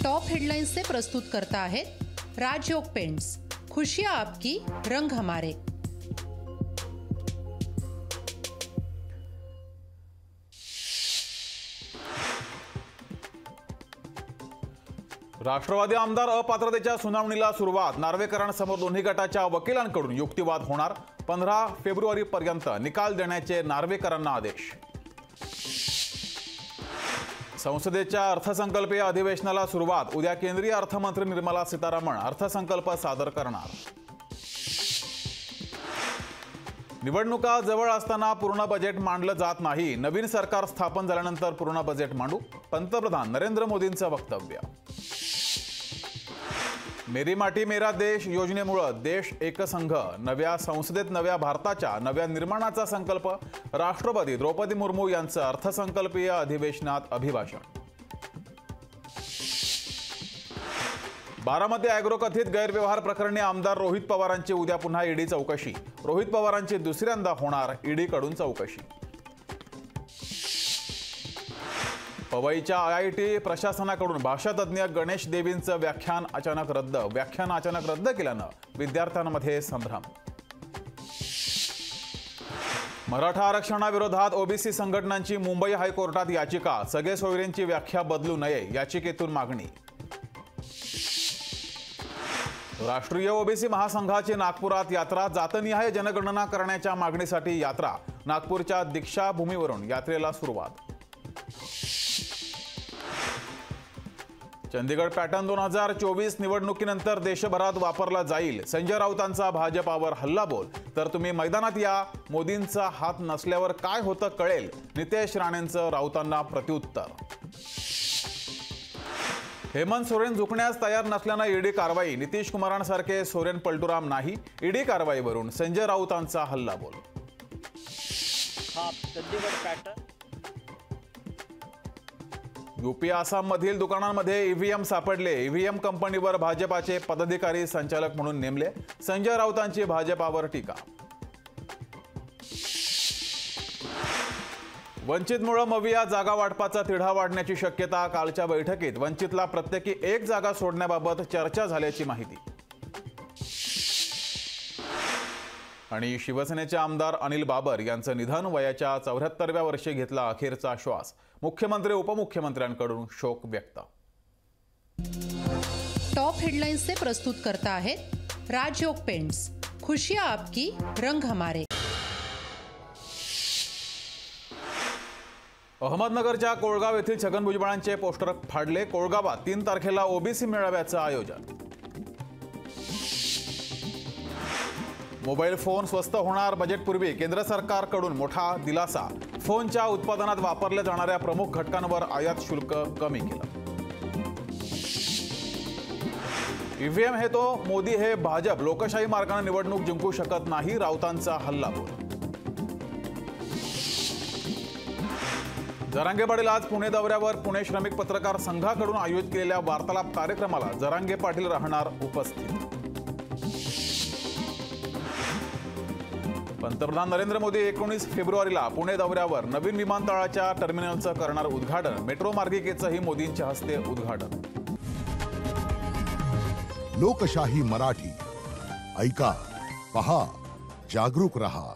Top headlines से प्रस्तुत करता है राजयोग पेंट्स। खुशियां आपकी, रंग हमारे। राष्ट्रवादी आमदार अपात्रतेच्या सुनावणीला सुरुवात। नार्वेकरांसमोर दोन्ही गटाच्या वकिलांकडून युक्तिवाद होणार। 15 फेब्रुवारीपर्यंत निकाल देण्याचे नार्वेकरांना आदेश। संसदेच्या अर्थसंकल्पीय अधिवेशनाला सुरुवात। उद्या केंद्रीय अर्थमंत्री निर्मला सीतारामन अर्थसंकल्प सादर करणार। निवडणुका जवळ असताना पूर्ण बजेट मांडलं जात नाही। नवीन सरकार स्थापन झाल्यानंतर पूर्ण बजेट मांडू, पंतप्रधान नरेंद्र मोदींचं वक्तव्य। मेरी माटी मेरा देश योजनेमुळे देश एकसंघ, नव्या संसदेत नव्या भारताच्या नव्या निर्माणाचा संकल्प। राष्ट्रपती द्रौपदी मुर्मू यांचं अर्थसंकल्पीय अधिवेशनात अभिभाषण। बारामती अॅग्रो कथित गैरव्यवहार प्रकरणी आमदार रोहित पवारांची उद्या पुन्हा ईडी चौकशी। रोहित पवारांची दुसऱ्यांदा होणार ईडीकडून चौकशी। पवईच्या IIT प्रशासनाकडून भाषातज्ञ गणेश देवींचं व्याख्यान अचानक रद्द केल्यानं विद्यार्थ्यांमध्ये संभ्रम। मराठा आरक्षणाविरोधात ओबीसी संघटनांची मुंबई हायकोर्टात याचिका। सगळे सोयरेंची व्याख्या बदलू नये, याचिकेतून मागणी। राष्ट्रीय ओबीसी महासंघाची नागपुरात यात्रा। जातनिहाय जनगणना करण्याच्या मागणीसाठी यात्रा। नागपूरच्या दीक्षाभूमीवरून यात्रेला सुरुवात। चंदीगड पॅटर्न 2024 निवडणुकीनंतर देशभरात वापरला जाईल। संजय राऊतांचा भाजपावर हल्लाबोल। तर तुम्ही मैदानात या, मोदींचा हात नसल्यावर काय होतं कळेल। नितेश राणेंचं राऊतांना प्रत्युत्तर। हेमंत सोरेन झुकण्यास तयार नसल्यानं ईडी कारवाई। नितीश कुमारांसारखे सोरेन पलटूराम नाही। ईडी कारवाईवरून संजय राऊतांचा हल्लाबोल। चंदीगड पॅटर्न। यूपी आसाममधील दुकानांमध्ये ईव्हीएम सापडले। ईव्हीएम कंपनीवर भाजपाचे पदाधिकारी संचालक म्हणून नेमले। संजय राऊतांची भाजपावर टीका। वंचितमुळे मविया जागा वाटपाचा तिढा वाढण्याची शक्यता। कालच्या बैठकीत वंचितला प्रत्येकी 1 जागा सोडण्याबाबत चर्चा झाल्याची माहिती। आणि शिवसेनेचे आमदार अनिल बाबर यांचं निधन। वयाच्या 74व्या वर्षी घेतला अखेरचा श्वास। मुख्यमंत्री उपमुख्यमंत्र्यांकडून शोक व्यक्त। टॉप हेडलाइन्स से प्रस्तुत करता है राजयोग पेंट्स। खुशियां आपकी, रंग हमारे। अहमदनगरच्या कोळगाव येथील छगन भुजबळांचे पोस्टर फाडले। कोळगावात 3 तारखेला ओबीसी मेळाव्याचं आयोजन। मोबाईल फोन स्वस्त होणार बजेटपूर्वी केंद्र सरकारकडून मोठा दिलासा। फोनच्या उत्पादनात वापरल्या जाणाऱ्या प्रमुख घटकांवर आयात शुल्क कमी केलं। ईव्हीएम हे तो, मोदी हे भाजप। लोकशाही मार्गाने निवडणूक जिंकू शकत नाही, राऊतांचा हल्लाबोल। जरांगे पाटील आज पुणे दौऱ्यावर। पुणे श्रमिक पत्रकार संघाकडून आयोजित केलेल्या वार्तालाप कार्यक्रमाला जरांगे पाटील राहणार उपस्थित। पंतप्रधान नरेंद्र मोदी 19 फेब्रुवारीला पुणे दौऱ्यावर। नवीन विमानतळाच्या टर्मिनलचं करणार उद्घाटन। मेट्रो मार्गिकेचंही मोदींच्या हस्ते उद्घाटन। लोकशाही मराठी ऐका, पहा, जागरूक रहा।